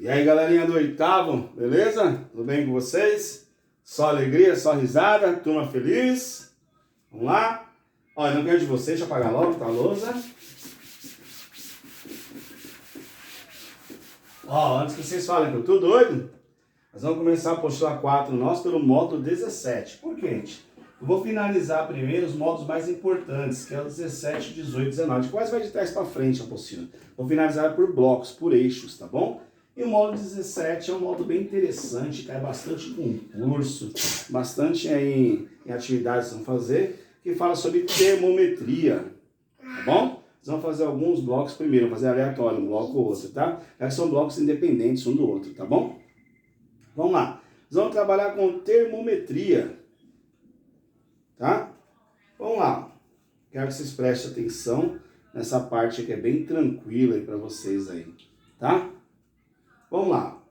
E aí, galerinha do oitavo, beleza? Tudo bem com vocês? Só alegria, só risada, turma feliz. Vamos lá? Olha, não quero de vocês, deixa eu apagar logo, tá a lousa. Ó, antes que vocês falem que eu tô doido, nós vamos começar a apostila 4 nosso pelo módulo 17. Por quê, gente? Eu vou finalizar primeiro os módulos mais importantes, que é o 17, 18, 19. Quase vai de trás para frente a apostila. Vou finalizar por blocos, por eixos, tá bom? E o módulo 17 é um módulo bem interessante, cai bastante em concurso, bastante em atividades que vão fazer, que fala sobre termometria, tá bom? Nós vamos fazer alguns blocos primeiro, vamos fazer aleatório, um bloco ou outro, tá? Já que são blocos independentes um do outro, tá bom? Vamos lá. Nós vamos trabalhar com termometria, tá? Vamos lá. Quero que vocês prestem atenção nessa parte que é bem tranquila aí para vocês aí, tá? Vamos lá.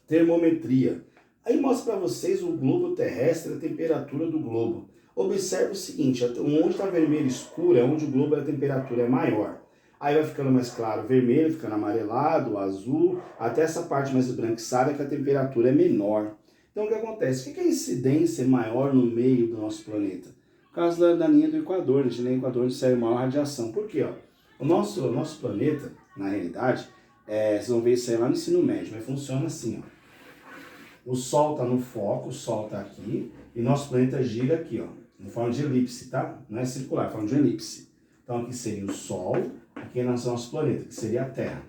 Termometria. Aí mostra para vocês o globo terrestre, a temperatura do globo. Observe o seguinte, onde está vermelho escuro é onde o globo, a temperatura é maior. Aí vai ficando mais claro, vermelho, ficando amarelado, azul, até essa parte mais esbranquiçada que a temperatura é menor. Então o que acontece? O que é a incidência maior no meio do nosso planeta? Por causa da linha do Equador, na linha do Equador onde sai maior radiação. Por quê? Ó? O nosso planeta, na realidade, vocês vão ver isso aí lá no ensino médio, mas funciona assim, ó. O Sol está no foco, o Sol está aqui, e nosso planeta gira aqui, ó, em forma de elipse, tá? Não é circular, é forma de elipse. Então aqui seria o Sol, aqui é nosso planeta, que seria a Terra.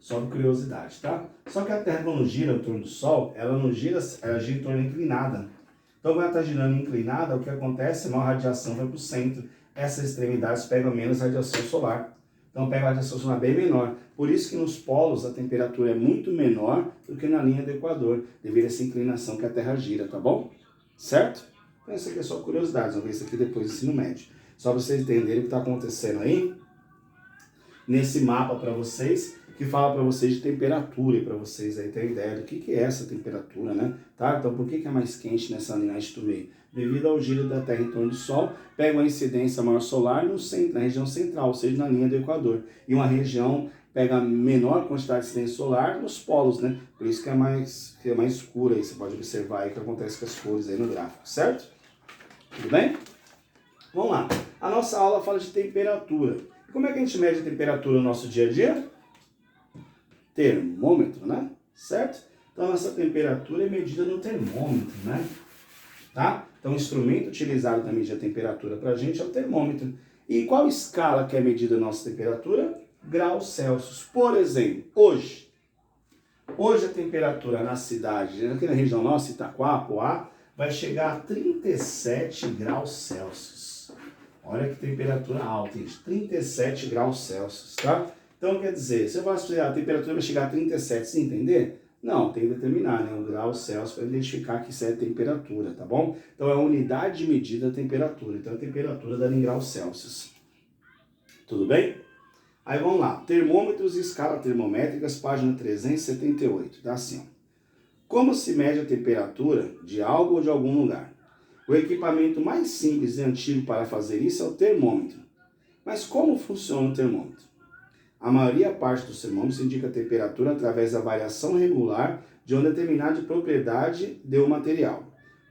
Só por curiosidade, tá? Só que a Terra, quando gira em torno do Sol, ela não gira, ela gira em torno inclinada. Então quando ela está girando inclinada, o que acontece? A maior radiação vai para o centro. Essas extremidades pegam menos radiação solar. Então pega a radiação solar bem menor. Por isso que nos polos a temperatura é muito menor do que na linha do Equador, devido a essa inclinação que a Terra gira, tá bom? Certo? Então isso aqui é só curiosidade, vamos ver isso aqui depois do ensino médio. Só para vocês entenderem o que está acontecendo aí, nesse mapa para vocês, que fala para vocês de temperatura, e para vocês aí terem ideia do que é essa temperatura, né? Tá? Então por que é mais quente nessa linhagem do meio? Devido ao giro da Terra em torno do Sol, pega uma incidência maior solar no centro, na região central, ou seja, na linha do Equador. E uma região pega menor quantidade de incidência solar nos polos, né? Por isso que é mais escura aí, você pode observar aí o que acontece com as cores aí no gráfico, certo? Tudo bem? Vamos lá. A nossa aula fala de temperatura. E como é que a gente mede a temperatura no nosso dia a dia? Termômetro, né? Certo? Então a nossa temperatura é medida no termômetro, né? Tá? Então, o instrumento utilizado para medir a temperatura para a gente é o termômetro. E qual escala que é medida a nossa temperatura? Graus Celsius. Por exemplo, hoje a temperatura na cidade, aqui na região nossa, Itaquá, Poá, vai chegar a 37 graus Celsius. Olha que temperatura alta, gente. 37 graus Celsius, tá? Então, quer dizer, se eu falar que a temperatura vai chegar a 37, sem entender? Não, tem que determinar, né, o grau Celsius para identificar que isso é temperatura, tá bom? Então é a unidade de medida da temperatura, então a temperatura dada em graus Celsius. Tudo bem? Aí vamos lá, termômetros e escala termométricas, página 378, tá assim, ó. Como se mede a temperatura de algo ou de algum lugar? O equipamento mais simples e antigo para fazer isso é o termômetro. Mas como funciona o termômetro? A maioria parte dos termômetros indica a temperatura através da variação regular de uma determinada propriedade de um material.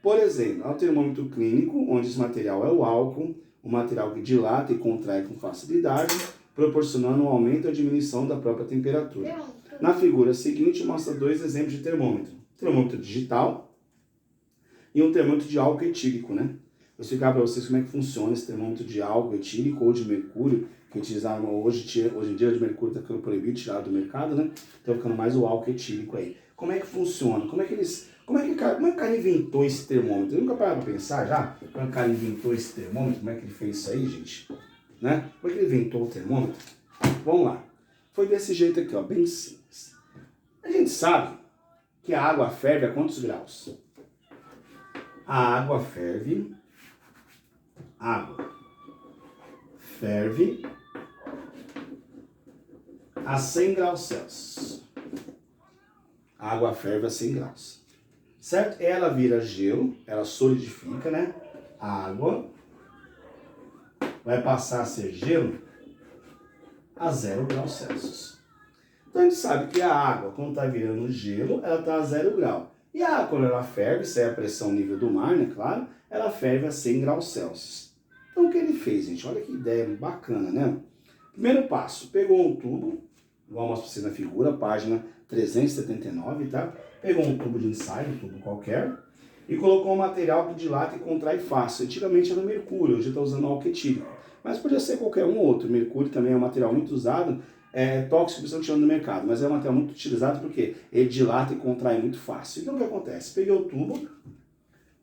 Por exemplo, há o termômetro clínico, onde esse material é o álcool, um material que dilata e contrai com facilidade, proporcionando um aumento ou diminuição da própria temperatura. Na figura seguinte, mostra dois exemplos de termômetro. Termômetro digital e um termômetro de álcool etílico, né? Vou explicar para vocês como é que funciona esse termômetro de álcool etílico ou de mercúrio, que utilizaram hoje em dia de mercúrio está ficando proibido, tirado do mercado, né? Então ficando mais o álcool etílico aí. Como é que funciona? Como é que o cara inventou esse termômetro? Eu nunca parei para pensar já? Como o cara inventou esse termômetro? Como é que ele fez isso aí, gente? Né? Como é que ele inventou o termômetro? Vamos lá. Foi desse jeito aqui, ó, bem simples. A gente sabe que a água ferve a quantos graus? A água ferve a 100 graus Celsius. A água ferve a 100 graus. Certo? Ela vira gelo, ela solidifica, né? A água vai passar a ser gelo a 0 graus Celsius. Então a gente sabe que a água, quando está virando gelo, ela está a 0 grau. E a água, quando ela ferve, isso é a pressão nível do mar, né, claro, ela ferve a 100 graus Celsius. Então o que ele fez, gente? Olha que ideia bacana, né? Primeiro passo, pegou um tubo, igual mostro para você na figura, página 379, tá? Pegou um tubo de ensaio, um tubo qualquer, e colocou um material que dilata e contrai fácil. Antigamente era o mercúrio, hoje está usando álcool etílico. Mas podia ser qualquer um ou outro. O mercúrio também é um material muito usado, é tóxico, precisam tirando do mercado, mas é um material muito utilizado porque ele dilata e contrai muito fácil. Então o que acontece? Peguei o tubo,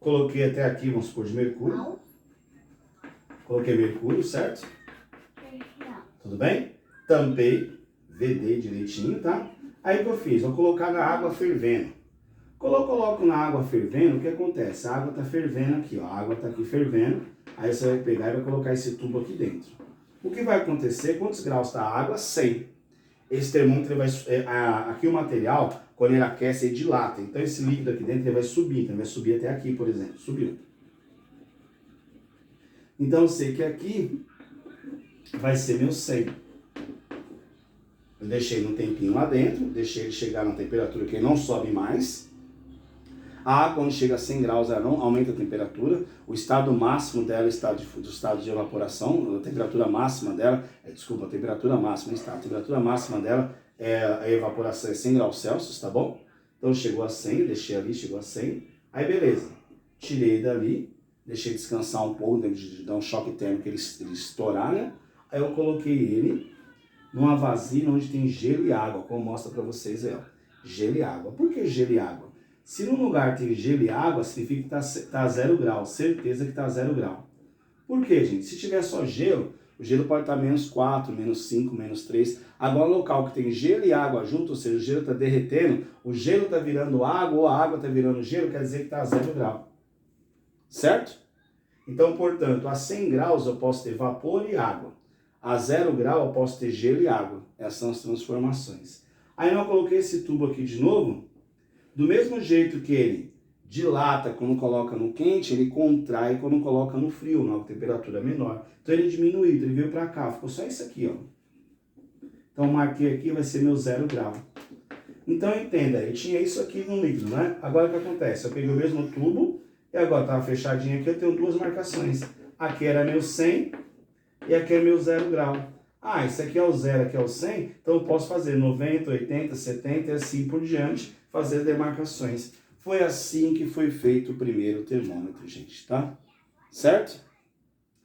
coloquei até aqui, vamos supor, de mercúrio. Coloquei mercúrio, certo? Tudo bem? Tampei, vedei direitinho, tá? Aí o que eu fiz? Vou colocar na água fervendo. Quando eu coloco na água fervendo, o que acontece? A água está fervendo aqui, ó. A água está aqui fervendo. Aí você vai pegar e vai colocar esse tubo aqui dentro. O que vai acontecer? Quantos graus está a água? 100. Esse termômetro vai... aqui o material, quando ele aquece, ele dilata. Então esse líquido aqui dentro ele vai subir. Então ele vai subir até aqui, por exemplo. Subiu. Então eu sei que aqui vai ser meu 100. Eu deixei um tempinho lá dentro, deixei ele chegar na temperatura que ele não sobe mais. A água, quando chega a 100 graus, ela não aumenta a temperatura. O estado máximo dela está do estado de evaporação. A temperatura máxima dela, a temperatura máxima está. A temperatura máxima dela é a evaporação é 100 graus Celsius, tá bom? Então chegou a 100, deixei ali, chegou a 100. Aí beleza, tirei dali, deixei descansar um pouco, de dar um choque térmico, ele estourar, né? Aí eu coloquei ele numa vasilha onde tem gelo e água, como mostra para vocês aí, ó. Gelo e água. Por que gelo e água? Se num lugar tem gelo e água, significa que tá a 0 grau. Certeza que está a 0 grau. Por quê, gente? Se tiver só gelo, o gelo pode estar menos 4, menos 5, menos 3. Agora, no local que tem gelo e água junto, ou seja, o gelo está derretendo, o gelo está virando água ou a água está virando gelo, quer dizer que está a 0 grau. Certo? Então, portanto, a 100 graus eu posso ter vapor e água. A 0 grau eu posso ter gelo e água. Essas são as transformações. Aí eu coloquei esse tubo aqui de novo. Do mesmo jeito que ele dilata quando coloca no quente, ele contrai quando coloca no frio, na temperatura menor. Então ele diminuiu, ele veio para cá, ficou só isso aqui, ó. Então marquei aqui, vai ser meu 0 grau. Então entenda, eu tinha isso aqui no líquido, né? Agora o que acontece? Eu peguei o mesmo tubo e agora estava fechadinho aqui, eu tenho duas marcações. Aqui era meu 100 e aqui é meu 0 grau. Ah, esse aqui é o 0, aqui é o 100, então eu posso fazer 90, 80, 70 e assim por diante, fazer demarcações. Foi assim que foi feito o primeiro termômetro, gente, tá? Certo?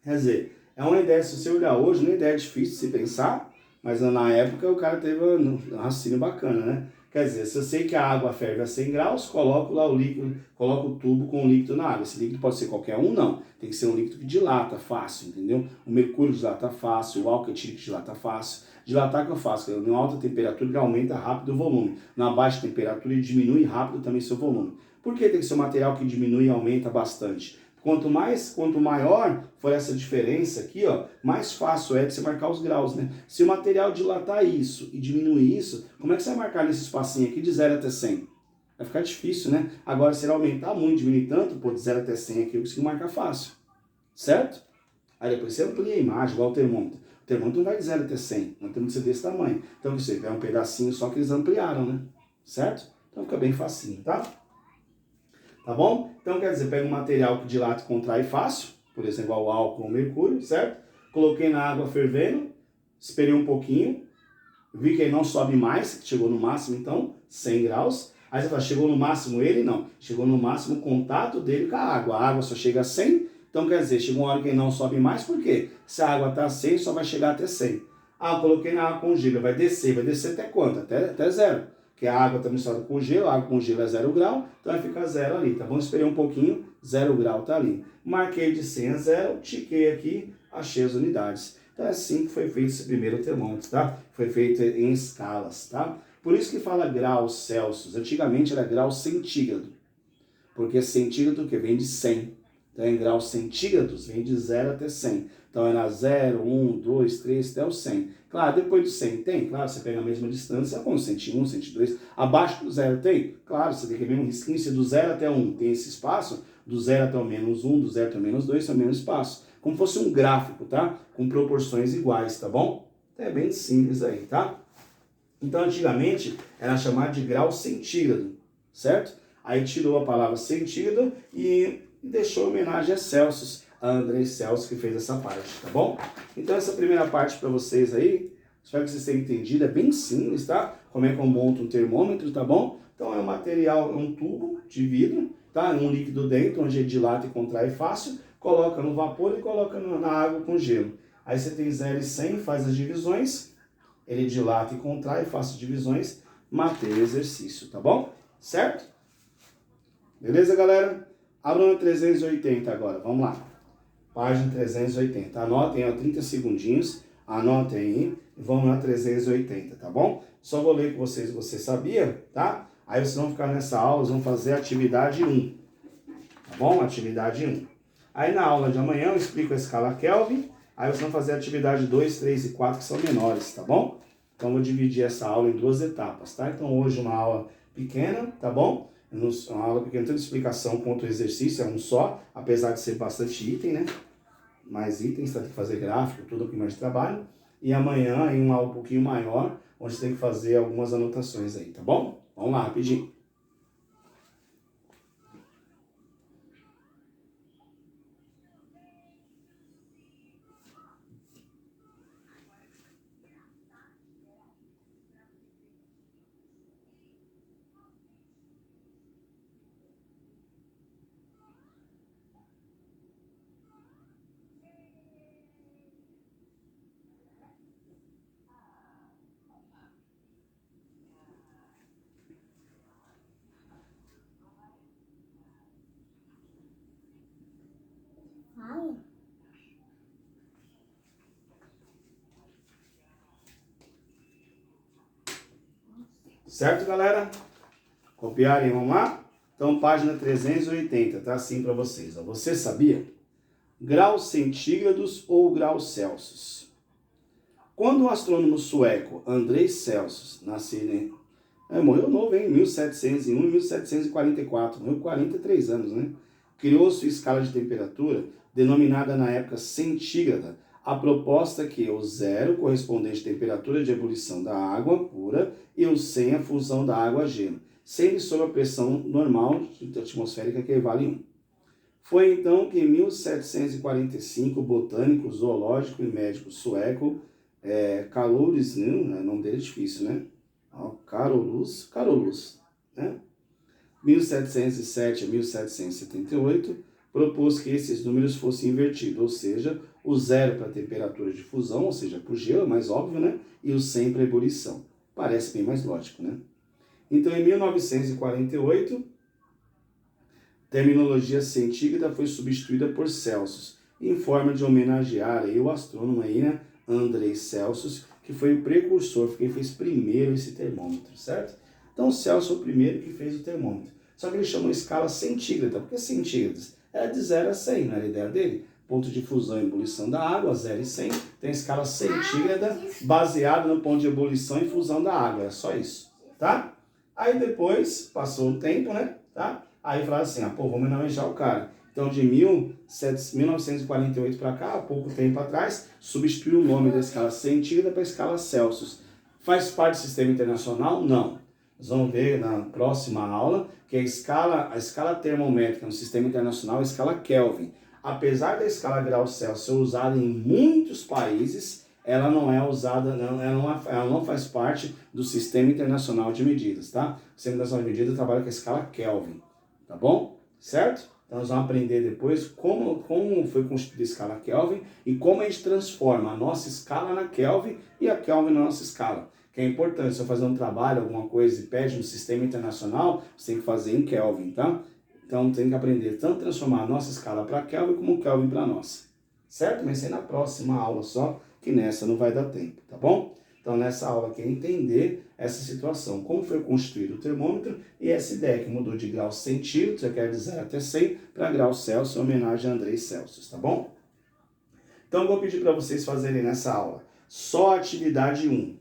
Quer dizer, é uma ideia, se você olhar hoje, uma ideia difícil de se pensar, mas na época o cara teve um raciocínio bacana, né? Quer dizer, se eu sei que a água ferve a 100 graus, coloco lá o líquido, coloco o tubo com o líquido na água. Esse líquido pode ser qualquer um, não. Tem que ser um líquido que dilata fácil, entendeu? O mercúrio dilata fácil, o álcool etílico dilata fácil. Dilatar que eu faço? Em alta temperatura ele aumenta rápido o volume. Na baixa temperatura ele diminui rápido também seu volume. Por que tem que ser um material que diminui e aumenta bastante? Quanto maior for essa diferença aqui, ó, mais fácil é de você marcar os graus, né? Se o material dilatar isso e diminuir isso, como é que você vai marcar nesse espacinho aqui de 0 até 100? Vai ficar difícil, né? Agora, se ele aumentar muito, diminuir tanto, pô, de 0 até 100 aqui eu consigo marcar fácil. Certo? Aí depois você amplia a imagem, igual o termômetro. O termômetro não vai de 0 até 100, não tem que ser desse tamanho. Então você vê um pedacinho só que eles ampliaram, né? Certo? Então fica bem facinho, tá? Tá bom? Então, quer dizer, pega um material que dilata e contrai fácil, por exemplo, o álcool ou o mercúrio, certo? Coloquei na água fervendo, esperei um pouquinho, vi que ele não sobe mais, chegou no máximo, então, 100 graus. Aí você fala, chegou no máximo ele? Não. Chegou no máximo o contato dele com a água só chega a 100, então quer dizer, chegou uma hora que ele não sobe mais, por quê? Se a água está a 100, só vai chegar até 100. Ah, eu coloquei na água com gelo, vai descer até quanto? Até 0. Que a água está misturada com gelo, a água com gelo é 0 grau, então vai ficar 0 ali, tá bom? Esperei um pouquinho, 0 grau tá ali. Marquei de 100 a 0, tiquei aqui, achei as unidades. Então é assim que foi feito esse primeiro termômetro, tá? Foi feito em escalas, tá? Por isso que fala graus Celsius. Antigamente era grau centígrado, porque centígrado que vem de 100. Então em graus centígrados vem de 0 até 100. Então era 0, 1, 2, 3, até o 100. Claro, depois do 100 tem? Claro, você pega a mesma distância, como 101, 102. Abaixo do 0 tem? Claro, você tem que ver um risquinho, se do 0 até 1 tem esse espaço, do 0 até o menos 1, do 0 até o menos 2 tem o mesmo espaço. Como fosse um gráfico, tá? Com proporções iguais, tá bom? Então é bem simples aí, tá? Então, antigamente, era chamado de grau centígrado, certo? Aí tirou a palavra centígrado e deixou homenagem a Celsius, a Andrei Celsius que fez essa parte, tá bom? Então, essa primeira parte para vocês aí, espero que vocês tenham entendido, é bem simples, tá? Como é que eu monto um termômetro, tá bom? Então, é um material, é um tubo de vidro, tá? Um líquido dentro, onde ele dilata e contrai fácil, coloca no vapor e coloca na água com gelo. Aí você tem 0 e 100, faz as divisões, ele dilata e contrai, faço divisões, matei o exercício, tá bom? Certo? Beleza, galera? Abram 380 agora, vamos lá. Página 380. Anotem, ó, 30 segundinhos, anotem aí e vamos na 380, tá bom? Só vou ler com vocês, você sabia, tá? Aí vocês vão ficar nessa aula, vão fazer a atividade 1, tá bom? Atividade 1. Aí na aula de amanhã eu explico a escala Kelvin, aí vocês vão fazer a atividade 2, 3 e 4 que são menores, tá bom? Então, eu vou dividir essa aula em 2 etapas, tá? Então, hoje uma aula pequena, tá bom? Uma aula pequena, tanto explicação quanto exercício, é um só, apesar de ser bastante item, né? Mais itens, tá? Tem que fazer gráfico, tudo aqui mais de trabalho. E amanhã, em uma aula um pouquinho maior, onde você tem que fazer algumas anotações aí, tá bom? Vamos lá, rapidinho. Certo, galera? Copiarem, vamos lá? Então, página 380, tá assim para vocês. Ó. Você sabia? Graus centígrados ou graus Celsius? Quando o astrônomo sueco Andrei Celsius, nascido morreu novo, hein? 1701 e 1744, morreu com 43 anos, né? Criou sua escala de temperatura, denominada na época centígrada, a proposta que o 0 correspondente à temperatura de ebulição da água pura e o 100 a fusão da água a gelo, sempre sob a pressão normal atmosférica que vale 1. Foi então que em 1745 o botânico, zoológico e médico sueco Carolus, né? O nome dele é difícil, né? Carolus, né? 1707 a 1778, propôs que esses números fossem invertidos, ou seja, o 0 para a temperatura de fusão, ou seja, para o gelo, é mais óbvio, né? E o 100 para a ebulição. Parece bem mais lógico, né? Então, em 1948, terminologia centígrada foi substituída por Celsius, em forma de homenagear aí o astrônomo aí, né, Andrei Celsius, que foi o precursor, quem fez primeiro esse termômetro, certo? Então, Celsius foi o primeiro que fez o termômetro. Só que ele chamou escala centígrada, porque centígrados era de 0 a 100, não era a ideia dele? Ponto de fusão e ebulição da água, 0 e 100, tem a escala centígrada baseada no ponto de ebulição e fusão da água, é só isso, tá? Aí depois, passou o tempo, né, tá? Aí falaram assim, vamos homenagear o cara. Então, de 1948 para cá, há pouco tempo atrás, substituiu o nome da escala centígrada para a escala Celsius. Faz parte do sistema internacional? Não. Nós vamos ver na próxima aula que a escala termométrica no sistema internacional é a escala Kelvin. Apesar da escala grau Celsius ser usada em muitos países, ela não é usada, ela não faz parte do sistema internacional de medidas, tá? O sistema internacional de medidas trabalha com a escala Kelvin, tá bom? Certo? Então nós vamos aprender depois como foi constituída a escala Kelvin e como a gente transforma a nossa escala na Kelvin e a Kelvin na nossa escala. Que é importante, se eu fazer um trabalho, alguma coisa e pede no sistema internacional, você tem que fazer em Kelvin, tá? Então tem que aprender tanto transformar a nossa escala para Kelvin como Kelvin para a nossa. Certo? Mas isso é na próxima aula só, que nessa não vai dar tempo, tá bom? Então nessa aula aqui é entender essa situação, como foi constituído o termômetro e essa ideia que mudou de grau centígrados, eu quero dizer até 100, para grau Celsius, em homenagem a Andrei Celsius, tá bom? Então eu vou pedir para vocês fazerem nessa aula só a atividade 1,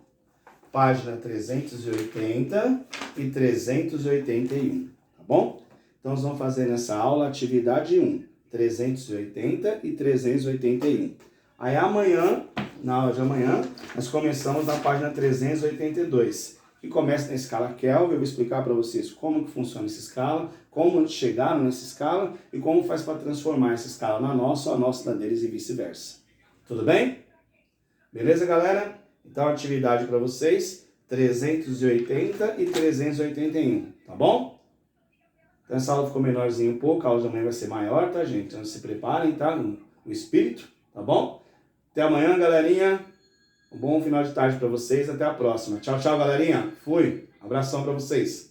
página 380 e 381, tá bom? Então nós vamos fazer nessa aula a atividade 1, 380 e 381. Aí amanhã na aula de amanhã, nós começamos na página 382, que começa na escala Kelvin. Eu vou explicar para vocês como que funciona essa escala, como chegaram nessa escala e como faz para transformar essa escala na nossa ou a nossa na deles e vice-versa. Tudo bem? Beleza, galera? Então, atividade para vocês, 380 e 381, tá bom? Então, essa aula ficou menorzinha um pouco, a aula de amanhã vai ser maior, tá, gente? Então, se preparem, tá? O espírito, tá bom? Até amanhã, galerinha. Um bom final de tarde para vocês. Até a próxima. Tchau, tchau, galerinha. Fui. Abração para vocês.